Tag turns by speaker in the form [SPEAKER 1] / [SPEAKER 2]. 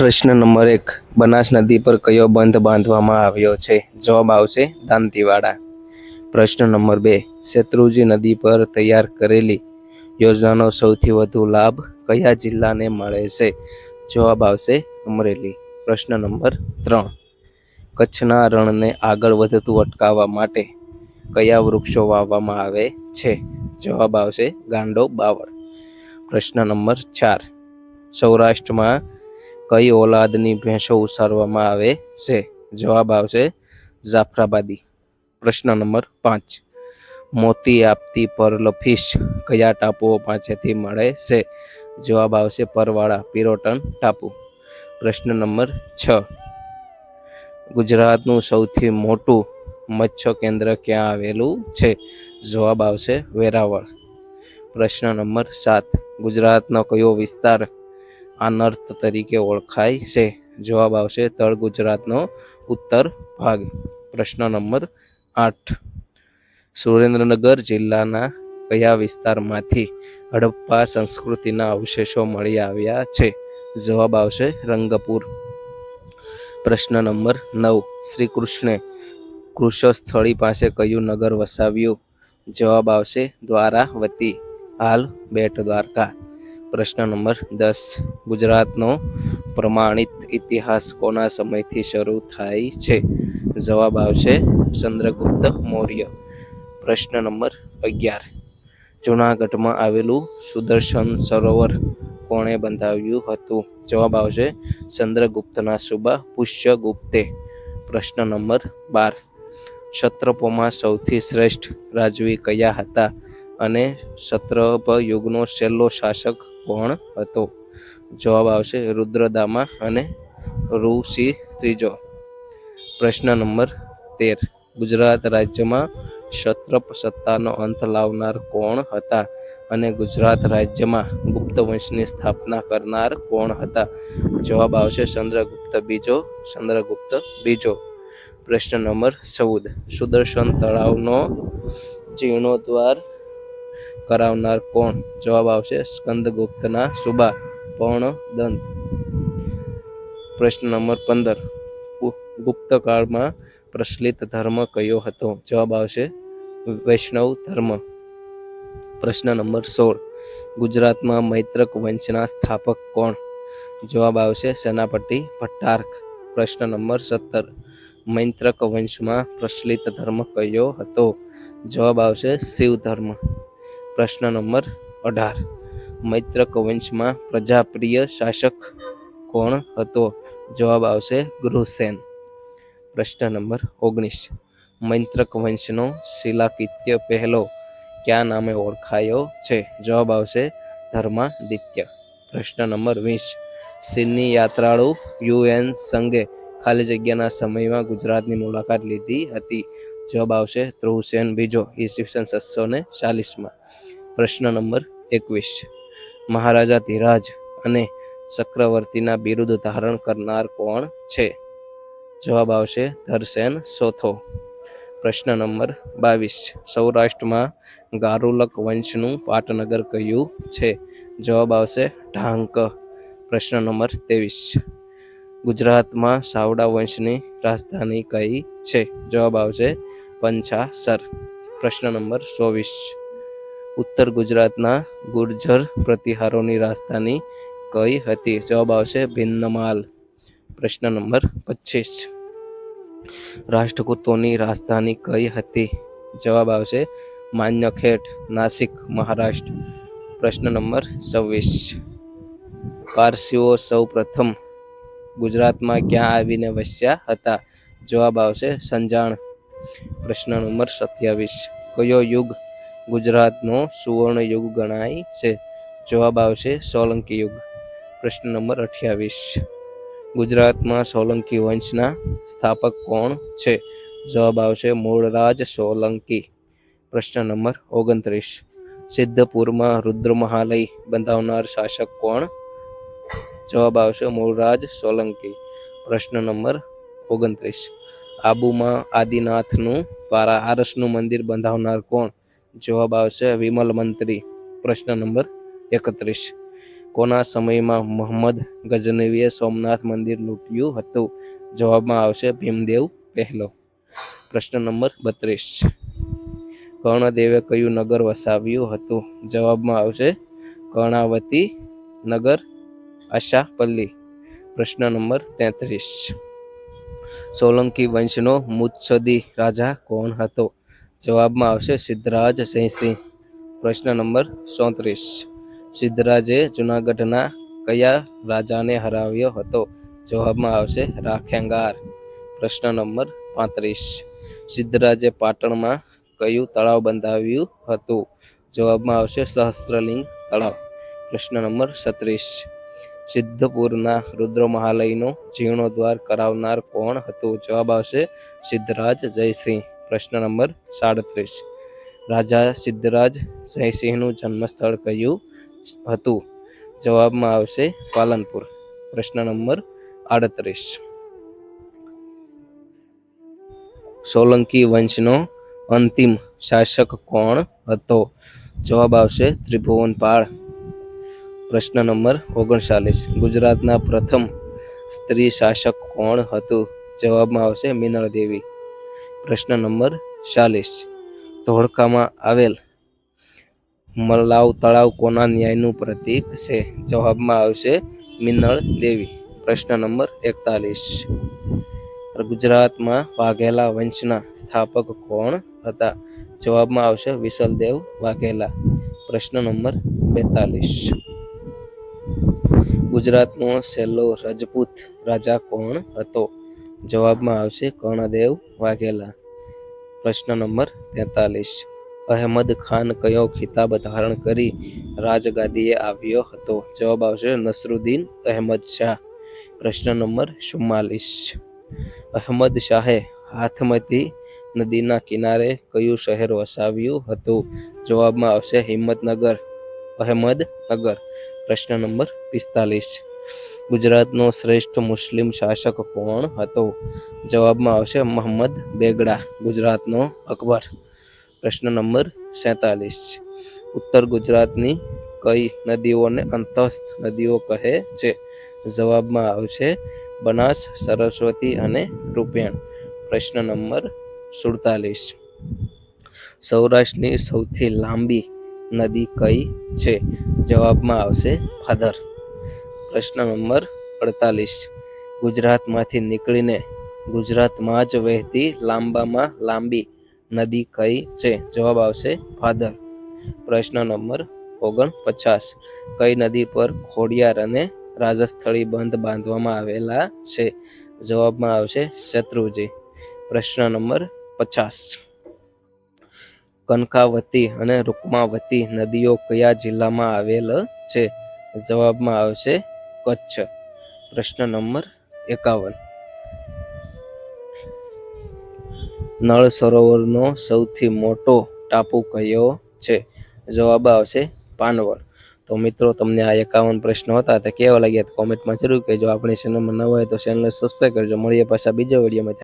[SPEAKER 1] પ્રશ્ન નંબર 1, બનાસ નદી પર કયો બંધ બાંધવામાં આવ્યો છે? જવાબ આવશે દાંતીવાડા. પ્રશ્ન નંબર 2, શેત્રુંજી નદી પર તૈયાર કરેલી યોજનાનો સૌથી વધુ લાભ કયા જિલ્લાને મળે છે? જવાબ આવશે અમરેલી. પ્રશ્ન નંબર 3, કચ્છના રણને આગળ વધતું અટકાવવા માટે કયા વૃક્ષો વાવવામાં આવે છે? જવાબ આવશે ગાંડો બાવળ. પ્રશ્ન નંબર 4, સૌરાષ્ટ્રમાં કઈ ઓલાદની ભેંસો ઉછેરવામાં આવે છે? જવાબ આવશે જાફરાબાદી. પ્રશ્ન નંબર 5, મોતી આપતી પર્લ ફિશ કયા ટાપુઓ પાસેથી મળે છે? જવાબ આવશે પરવાળા પિરોટન ટાપુ. પ્રશ્ન નંબર 6, ગુજરાતનું સૌથી મોટું મત્સ્ય કેન્દ્ર ક્યાં આવેલું છે? જવાબ આવશે વેરાવળ. પ્રશ્ન નંબર 7, ગુજરાતનો કયો વિસ્તાર આનર્ત તરીકે ઓળખાય છે? જવાબ આવશે તળ ગુજરાતનો ઉત્તર ભાગ. પ્રશ્ન નંબર 8, સુરેન્દ્રનગર જિલ્લાના કયા વિસ્તારમાંથી હડપ્પા સંસ્કૃતિના અવશેષો મળી આવ્યા છે? જવાબ આવશે રંગપુર. પ્રશ્ન નંબર 9, શ્રી કૃષ્ણે કૃશસ્થળી પાસે કયું નગર વસાવ્યું? જવાબ આવશે દ્વારાવતી, હાલ બેટ દ્વારકા. પ્રશ્ન નંબર 10, ગુજરાતનો પ્રમાણિત ઇતિહાસ કોના સમયથી શરૂ થાય છે? જવાબ આવશે ચંદ્રગુપ્ત મૌર્ય. પ્રશ્ન નંબર 11, જૂનાગઢમાં આવેલું સુદર્શન સરોવર કોણે બંધાવ્યું હતું? જવાબ આવશે ચંદ્રગુપ્તના સુબા પુષ્યગુપ્તે. પ્રશ્ન નંબર 12, ક્ષત્રપોમાં સૌથી શ્રેષ્ઠ રાજવી કયા હતા અને ક્ષત્રપ યુગનો છેલ્લો શાસક કોણ હતો? જવાબ આવશે રુદ્રદામા અને ઋષિ ત્રીજો. પ્રશ્ન નંબર 13, ગુજરાત રાજ્યમાં ક્ષત્રપ સત્તાનો અંત લાવનાર કોણ હતા અને ગુજરાત રાજ્યમાં ગુપ્ત વંશની સ્થાપના કરનાર કોણ હતા? જવાબ આવશે ચંદ્રગુપ્ત બીજો. પ્રશ્ન નંબર 14, સુદર્શન તળાવનો જીર્ણોદ્ધાર કરાવનાર કોણ? જવાબ આવશે સ્કંદગુપ્તના સુબા પર્ણદંત. પ્રશ્ન નંબર 15, ગુપ્તકાળમાં પ્રચલિત ધર્મ કયો હતો? જવાબ આવશે વૈષ્ણવ ધર્મ. પ્રશ્ન નંબર 16, ગુજરાતમાં મૈત્રક વંશના સ્થાપક કોણ? જવાબ આવશે સેનાપતિ ભટ્ટારક. પ્રશ્ન નંબર 17, મૈત્રક વંશમાં પ્રચલિત ધર્મ કયો હતો? જવાબ આવશે શિવ ધર્મ. પ્રશ્ન નંબર 18, મૈત્રક વંશમાં પ્રજાપ્રિય શાસક કોણ હતો? જવાબ આવશે ગૃહસેન. પ્રશ્ન નંબર 19, મૈત્રક વંશનો શિલાકિત્ય પહેલો કયા નામે ઓળખાયો છે? જવાબ આવશે ધર્માદિત્ય. પ્રશ્ન નંબર 20, ચીનની યાત્રાળુ યુએન સંઘે ખાલી જગ્યાના સમયમાં ગુજરાતની મુલાકાત લીધી હતી? જવાબ આવશે ધ્રુવસેન બીજો ઈસવીસન 740. પ્રશ્ન નંબર 21, મહારાજા ધીરાજ અને ચક્રવર્તીના બિરુદ ધારણ કરનાર કોણ છે? જવાબ આવશે ધરસેન ચોથો. પ્રશ્ન નંબર 22, સૌરાષ્ટ્રમાં ગારુલક વંશનું પાટનગર કયું છે? જવાબ આવશે ઢાંક. પ્રશ્ન નંબર 23, ગુજરાતમાં સાવડા વંશની રાજધાની કઈ છે? જવાબ આવશે પંચાસર. પ્રશ્ન નંબર 24, ઉત્તર ગુજરાતના ગુર્જર પ્રતિહારોની રાજધાની કઈ હતી? જવાબ આવશે ભિન્નમાલ. પ્રશ્ન નંબર 25, રાષ્ટ્રકૂતોની રાજધાની કઈ હતી? જવાબ આવશે માન્યખેટ, નાસિક, મહારાષ્ટ્ર. પ્રશ્ન નંબર 26, પારસીઓ સૌ પ્રથમ ગુજરાતમાં ક્યાં આવીને વસ્યા હતા? જવાબ આવશે સંજાણ. પ્રશ્ન નંબર 27, કયો યુગ ગુજરાતનો સુવર્ણ યુગ ગણાય છે? જવાબ આવશે સોલંકી યુગ. પ્રશ્ન નંબર 28, ગુજરાતમાં સોલંકી વંશના સ્થાપક કોણ છે? જવાબ આવશે મૂળરાજ સોલંકી. પ્રશ્ન નંબર 29, સિદ્ધપુરમાં રુદ્રમહાલય બંધાવનાર શાસક કોણ? જવાબ આવશે મૂળરાજ સોલંકી. પ્રશ્ન નંબર 29, આબુમાં આદિનાથનું આરસનું મંદિર બંધાવનાર કોણ? જવાબ આવશે વિમલ મંત્રી. પ્રશ્ન નંબર 31, કોના સમયમાં મોહમ્મદ ગઝનવીએ સોમનાથ મંદિર લૂંટ્યું હતું? જવાબમાં આવશે ભીમદેવ પહેલો. પ્રશ્ન નંબર 32. કર્ણદેવે કયું નગર વસાવ્યું હતું? જવાબમાં આવશે કર્ણાવતી નગર, આશાપલ્લી. પ્રશ્ન નંબર 33. સોલંકી વંશનો મુત્સદી રાજા કોણ હતો? જવાબમાં આવશે સિદ્ધરાજ જયસિંહ. પ્રશ્ન નંબર 34. સિદ્ધરાજે જૂનાગઢના કયા રાજાને હરાવ્યો હતો? જવાબમાં આવશે રાખેંગાર. પ્રશ્ન નંબર 35. સિદ્ધરાજે પાટણમાં કયું તળાવ બંધાવ્યું હતું? જવાબમાં આવશે સહસ્ત્રલિંગ તળાવ. પ્રશ્ન નંબર 36. સિદ્ધપુરના રુદ્રમહાલયનો જીર્ણોદ્ધાર કરાવનાર કોણ હતું? જવાબ આવશે સિદ્ધરાજ જયસિંહ. પ્રશ્ન નંબર 37. રાજા સિદ્ધરાજ જયસિંહનું જન્મસ્થળ કયું હતું? જવાબમાં આવશે પાલનપુર. પ્રશ્ન નંબર 38. સોલંકી વંશનો અંતિમ શાસક કોણ હતો? જવાબ આવશે ત્રિભુવનપાળ. પ્રશ્ન નંબર 39. ગુજરાતના પ્રથમ સ્ત્રી શાસક કોણ હતું? જવાબમાં આવશે મિનળ દેવી. પ્રશ્ન નંબર 40. ધોળકામાં આવેલ મલાવ તળાવ કોના ન્યાયનું પ્રતીક છે? જવાબમાં આવશે મિનળ દેવી. પ્રશ્ન નંબર 41. ગુજરાતમાં વાઘેલા વંશના સ્થાપક કોણ હતા? જવાબમાં આવશે વિસલદેવ વાઘેલા. પ્રશ્ન નંબર 42. ગુજરાતનો છેલ્લો રજપૂત રાજા કોણ હતો? જવાબમાં આવશે કર્ણદેવ વાઘેલા. પ્રશ્ન નંબર 43. અહેમદ ખાન કયો ખિતાબ ધારણ કરી રાજગાદીએ આવ્યો હતો? જવાબ આવશે નસરુદ્દીન અહેમદ શાહ. પ્રશ્ન નંબર 44. અહમદ શાહે હાથમતી નદીના કિનારે કયું શહેર વસાવ્યું હતું? જવાબમાં આવશે હિંમતનગર, અહેમદનગર. પ્રશ્ન નંબર 45. ગુજરાતનો શ્રેષ્ઠ મુસ્લિમ શાસક કોણ હતો? જવાબમાં આવશે મોહમ્મદ બેગડા, ગુજરાતનો અકબર. પ્રશ્ન નંબર 47. ઉત્તર ગુજરાતની કઈ નદીઓને અંતસ્થ નદીઓ કહે છે? જવાબમાં આવશે બનાસ, સરસ્વતી અને રૂપેણ. પ્રશ્ન નંબર 47. સૌરાષ્ટ્રની સૌથી લાંબી નદી કઈ છે? જવાબમાં આવશે ભાદર. પ્રશ્ન નંબર 48. ગુજરાતમાંથી નીકળીને ગુજરાતમાં જ વહેતી લાંબામાં લાંબી નદી કઈ છે? જવાબ આવશે ભાદર. પ્રશ્ન નંબર 49. કઈ નદી પર ખોડિયાર અને રાજસ્થળી બંધ બાંધવામાં આવેલા છે? જવાબમાં આવશે શત્રુંજય. પ્રશ્ન નંબર 50. કનકાવતી અને રૂકમાવતી નદીઓ કયા જિલ્લામાં આવેલ છે? જવાબમાં આવશે કચ્છ. પ્રશ્ન નંબર 51. નળ સરોવરનો સૌથી મોટો ટાપુ કયો છે? જવાબ આવશે પાનવડ. તો મિત્રો, તમને આ 51 પ્રશ્નો હતા તે કેવા લાગ્યા કોમેન્ટમાં જરૂર કહેજો. આપણી ચેનલમાં નવા હોય તો ચેનલને સબસ્ક્રાઈબ કરજો. મળીએ પાછા બીજા વિડીયોમાં.